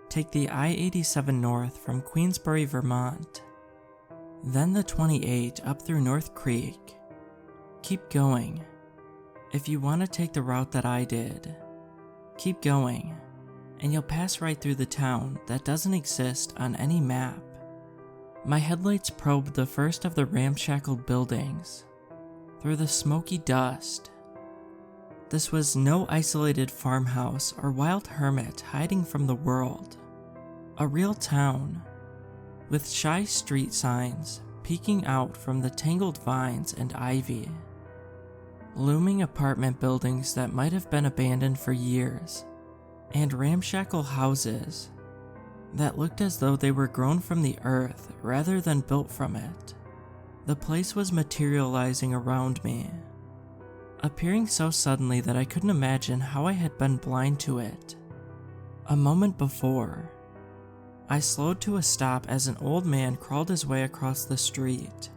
take the I-87 north from Queensbury, Vermont. Then the 28 up through North Creek. Keep going. If you want to take the route that I did, keep going, and you'll pass right through the town that doesn't exist on any map. My headlights probed the first of the ramshackled buildings, through the smoky dust. This was no isolated farmhouse or wild hermit hiding from the world. A real town, with shy street signs peeking out from the tangled vines and ivy. Looming apartment buildings that might have been abandoned for years, and ramshackle houses that looked as though they were grown from the earth rather than built from it. The place was materializing around me, appearing so suddenly that I couldn't imagine how I had been blind to it. A moment before, I slowed to a stop as an old man crawled his way across the street.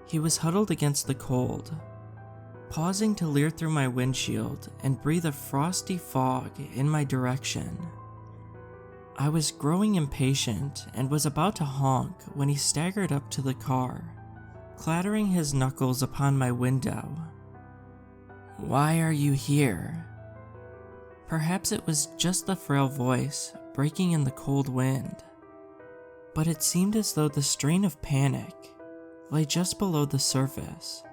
He was huddled against the cold, pausing to leer through my windshield and breathe a frosty fog in my direction. I was growing impatient and was about to honk when he staggered up to the car, clattering his knuckles upon my window. "Why are you here?" Perhaps it was just the frail voice breaking in the cold wind, but it seemed as though the strain of panic lay just below the surface.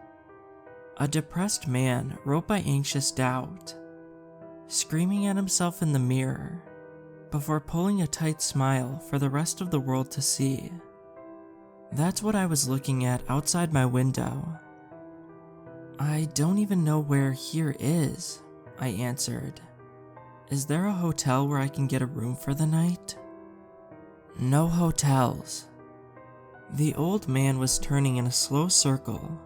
A depressed man wrote by anxious doubt, screaming at himself in the mirror before pulling a tight smile for the rest of the world to see. That's what I was looking at outside my window. "I don't even know where here is," I answered. "Is there a hotel where I can get a room for the night?" "No hotels." The old man was turning in a slow circle.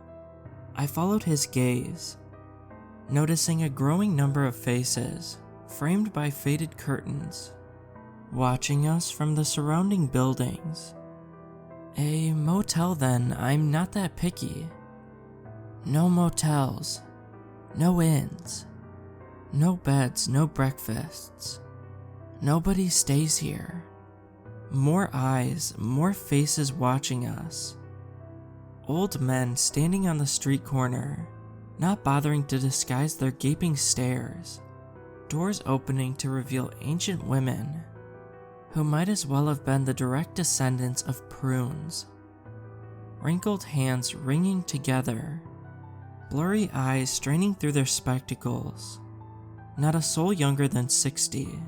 I followed his gaze, noticing a growing number of faces framed by faded curtains, watching us from the surrounding buildings. "A motel then, I'm not that picky." "No motels, no inns, no beds, no breakfasts. Nobody stays here." More eyes, more faces watching us. Old men standing on the street corner, not bothering to disguise their gaping stares. Doors opening to reveal ancient women, who might as well have been the direct descendants of prunes. Wrinkled hands wringing together, blurry eyes straining through their spectacles. Not a soul younger than 60,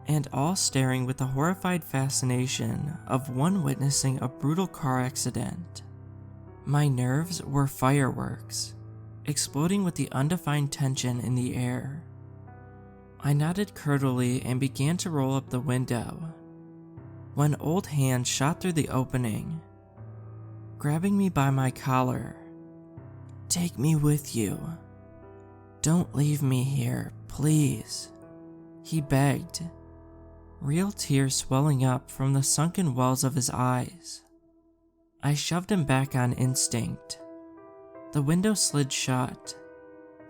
and all staring with the horrified fascination of one witnessing a brutal car accident. My nerves were fireworks, exploding with the undefined tension in the air. I nodded curdily and began to roll up the window, when old hands shot through the opening, grabbing me by my collar. "Take me with you. Don't leave me here, please," he begged, real tears swelling up from the sunken wells of his eyes. I shoved him back on instinct. The window slid shut,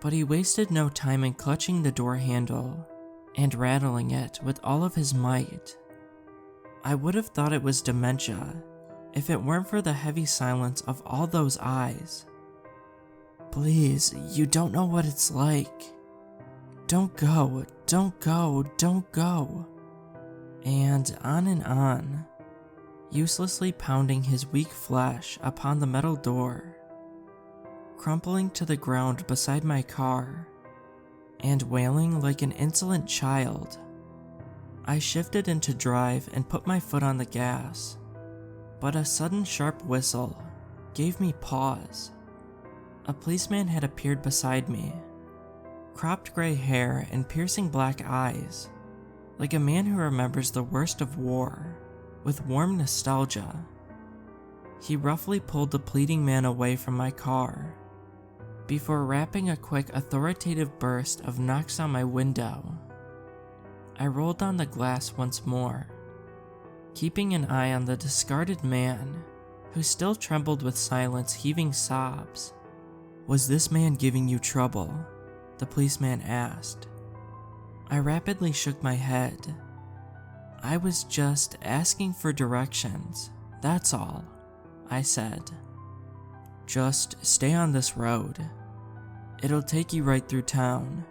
but he wasted no time in clutching the door handle and rattling it with all of his might. I would have thought it was dementia if it weren't for the heavy silence of all those eyes. "Please, you don't know what it's like. Don't go, don't go, don't go." And on, uselessly pounding his weak flesh upon the metal door, crumpling to the ground beside my car, and wailing like an insolent child. I shifted into drive and put my foot on the gas, but a sudden sharp whistle gave me pause. A policeman had appeared beside me, cropped gray hair and piercing black eyes, like a man who remembers the worst of war with warm nostalgia. He roughly pulled the pleading man away from my car, before rapping a quick authoritative burst of knocks on my window. I rolled down the glass once more, keeping an eye on the discarded man, who still trembled with silence, heaving sobs. "Was this man giving you trouble?" the policeman asked. I rapidly shook my head. I was just asking for directions, that's all, I said. Just stay on this road. It'll take you right through town,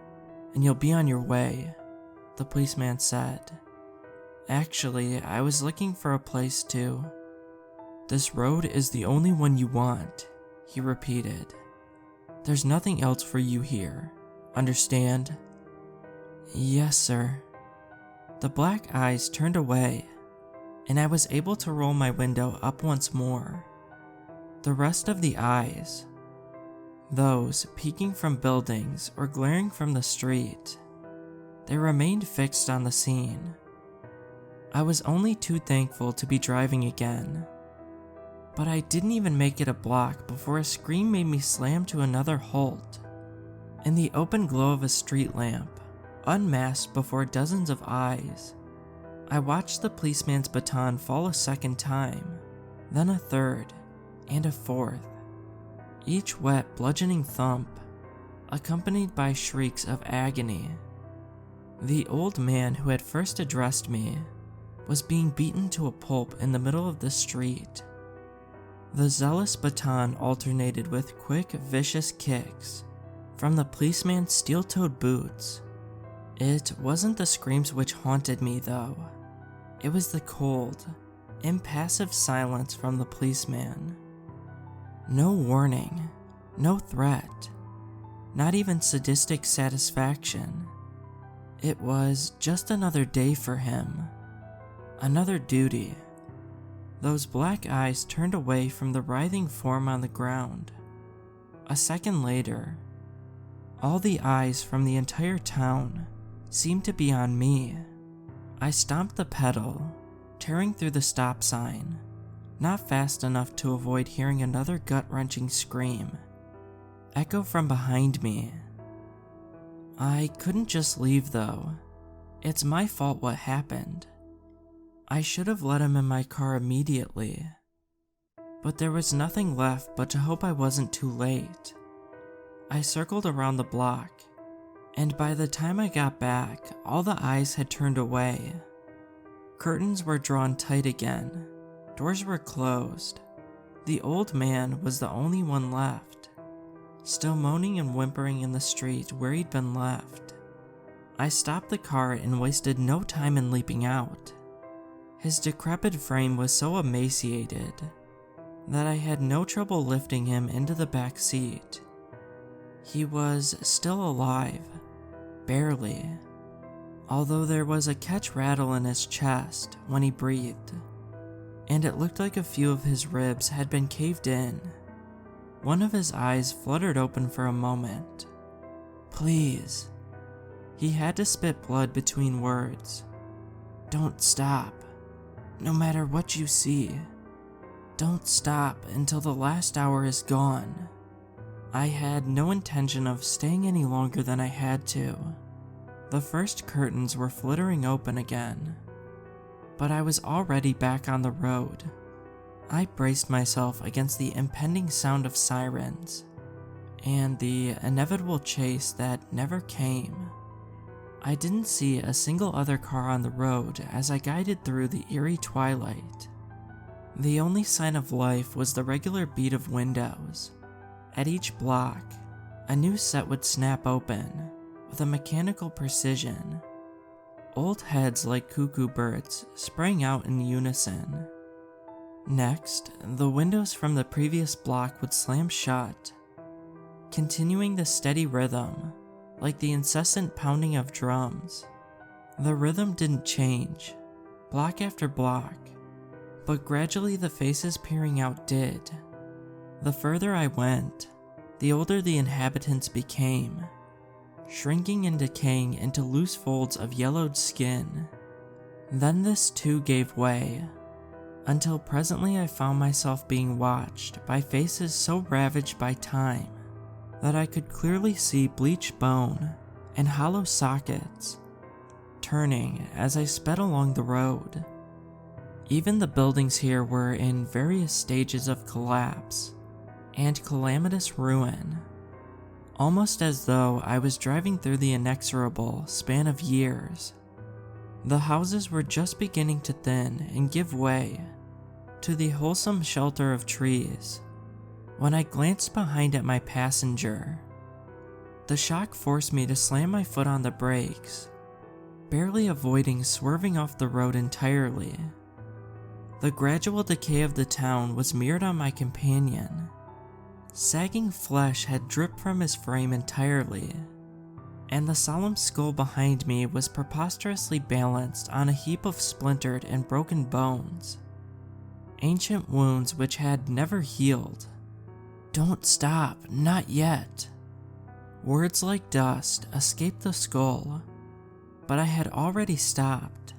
and you'll be on your way, the policeman said. Actually, I was looking for a place to. This road is the only one you want, he repeated. There's nothing else for you here, understand? Yes, sir. The black eyes turned away, and I was able to roll my window up once more. The rest of the eyes, those peeking from buildings or glaring from the street, they remained fixed on the scene. I was only too thankful to be driving again. But I didn't even make it a block before a scream made me slam to another halt. In the open glow of a street lamp, unmasked before dozens of eyes, I watched the policeman's baton fall a second time, then a third, and a fourth, each wet, bludgeoning thump, accompanied by shrieks of agony. The old man who had first addressed me was being beaten to a pulp in the middle of the street. The zealous baton alternated with quick, vicious kicks from the policeman's steel-toed boots. It wasn't the screams which haunted me, though. It was the cold, impassive silence from the policeman. No warning, no threat, not even sadistic satisfaction. It was just another day for him, another duty. Those black eyes turned away from the writhing form on the ground. A second later, all the eyes from the entire town seemed to be on me. I stomped the pedal, tearing through the stop sign, not fast enough to avoid hearing another gut-wrenching scream echo from behind me. I couldn't just leave, though. It's my fault what happened. I should have let him in my car immediately. But there was nothing left but to hope I wasn't too late. I circled around the block, and by the time I got back, all the eyes had turned away. Curtains were drawn tight again. Doors were closed. The old man was the only one left, still moaning and whimpering in the street where he'd been left. I stopped the car and wasted no time in leaping out. His decrepit frame was so emaciated that I had no trouble lifting him into the back seat. He was still alive, barely, although there was a catch rattle in his chest when he breathed, and it looked like a few of his ribs had been caved in. One of his eyes fluttered open for a moment. Please. He had to spit blood between words. Don't stop. No matter what you see. Don't stop until the last hour is gone. I had no intention of staying any longer than I had to. The first curtains were flittering open again, but I was already back on the road. I braced myself against the impending sound of sirens and the inevitable chase that never came. I didn't see a single other car on the road as I guided through the eerie twilight. The only sign of life was the regular beat of windows. At each block, a new set would snap open with a mechanical precision. Old heads like cuckoo birds sprang out in unison. Next, the windows from the previous block would slam shut, continuing the steady rhythm, like the incessant pounding of drums. The rhythm didn't change, block after block, but gradually the faces peering out did. The further I went, the older the inhabitants became, shrinking and decaying into loose folds of yellowed skin. Then this too gave way, until presently I found myself being watched by faces so ravaged by time that I could clearly see bleached bone and hollow sockets turning as I sped along the road. Even the buildings here were in various stages of collapse and calamitous ruin, almost as though I was driving through the inexorable span of years. The houses were just beginning to thin and give way to the wholesome shelter of trees when I glanced behind at my passenger. The shock forced me to slam my foot on the brakes, barely avoiding swerving off the road entirely. The gradual decay of the town was mirrored on my companion. Sagging flesh had dripped from his frame entirely, and the solemn skull behind me was preposterously balanced on a heap of splintered and broken bones. Ancient wounds which had never healed. "Don't stop, not yet." Words like dust escaped the skull, but I had already stopped,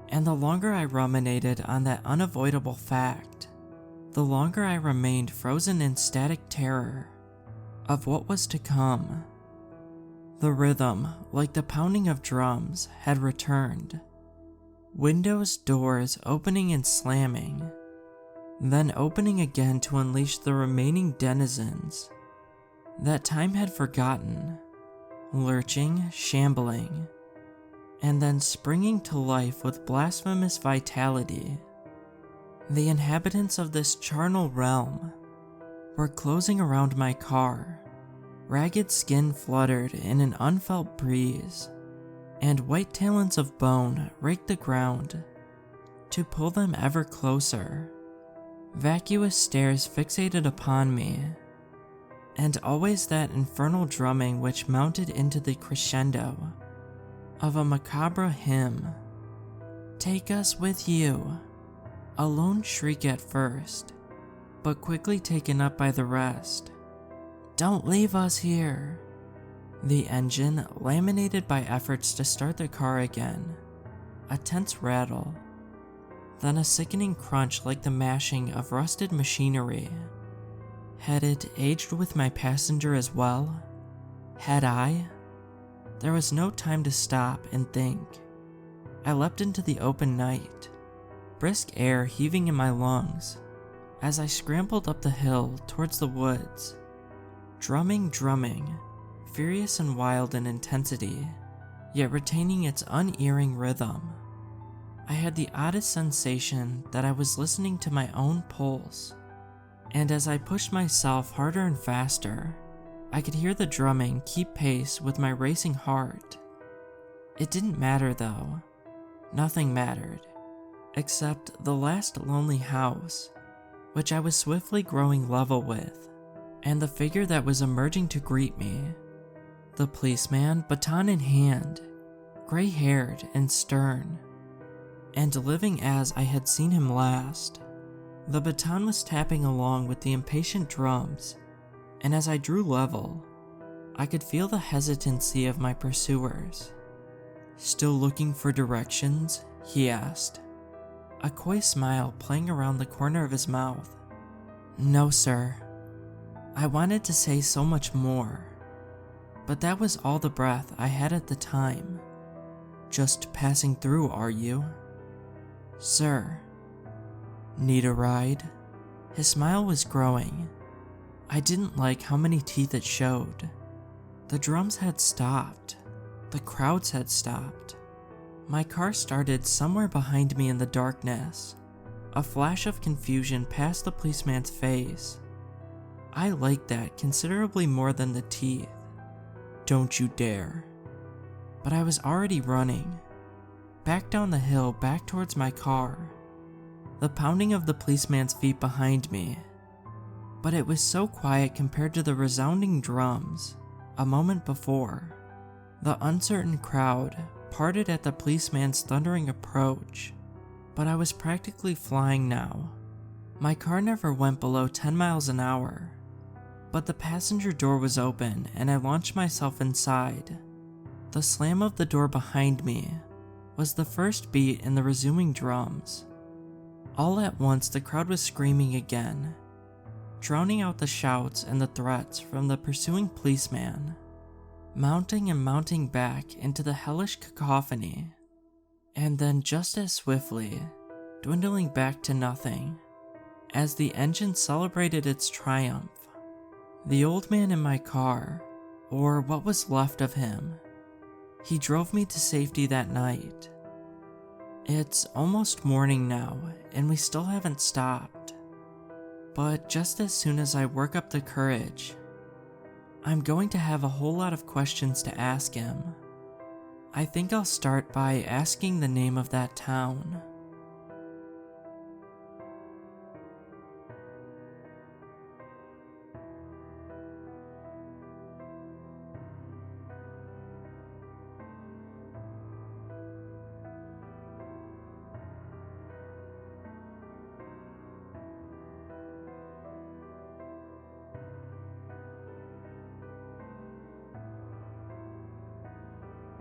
and the longer I ruminated on that unavoidable fact, the longer I remained frozen in static terror of what was to come. The rhythm, like the pounding of drums, had returned. Windows, doors opening and slamming, then opening again to unleash the remaining denizens that time had forgotten, lurching, shambling, and then springing to life with blasphemous vitality. The inhabitants of this charnel realm were closing around my car. Ragged skin fluttered in an unfelt breeze, and white talons of bone raked the ground to pull them ever closer. Vacuous stares fixated upon me, and always that infernal drumming which mounted into the crescendo of a macabre hymn. "Take us with you," a lone shriek at first, but quickly taken up by the rest. "Don't leave us here." The engine, laminated by efforts to start the car again, a tense rattle, then a sickening crunch like the mashing of rusted machinery. Had it aged with my passenger as well? Had I? There was no time to stop and think. I leapt into the open night, brisk air heaving in my lungs as I scrambled up the hill towards the woods. Drumming, furious and wild in intensity, yet retaining its unerring rhythm. I had the oddest sensation that I was listening to my own pulse, and as I pushed myself harder and faster, I could hear the drumming keep pace with my racing heart. It didn't matter though. Nothing mattered, except the last lonely house, which I was swiftly growing level with, and the figure that was emerging to greet me. The policeman, baton in hand, gray-haired and stern, and living as I had seen him last. The baton was tapping along with the impatient drums, and as I drew level, I could feel the hesitancy of my pursuers. "Still looking for directions?" he asked, a coy smile playing around the corner of his mouth. "No, sir." I wanted to say so much more, but that was all the breath I had at the time. "Just passing through, are you?" "Sir." "Need a ride?" His smile was growing. I didn't like how many teeth it showed. The drums had stopped. The crowds had stopped. My car started somewhere behind me in the darkness. A flash of confusion passed the policeman's face. I liked that considerably more than the teeth. "Don't you dare." But I was already running, back down the hill, back towards my car. The pounding of the policeman's feet behind me, but it was so quiet compared to the resounding drums a moment before. The uncertain crowd parted at the policeman's thundering approach, but I was practically flying now. My car never went below 10 miles an hour, but the passenger door was open and I launched myself inside. The slam of the door behind me was the first beat in the resuming drums. All at once the crowd was screaming again, drowning out the shouts and the threats from the pursuing policeman, mounting and mounting back into the hellish cacophony, and then just as swiftly dwindling back to nothing as the engine celebrated its triumph. The old man in my car, or what was left of him, he drove me to safety that night. It's almost morning now, and we still haven't stopped. But just as soon as I work up the courage, I'm going to have a whole lot of questions to ask him. I think I'll start by asking the name of that town.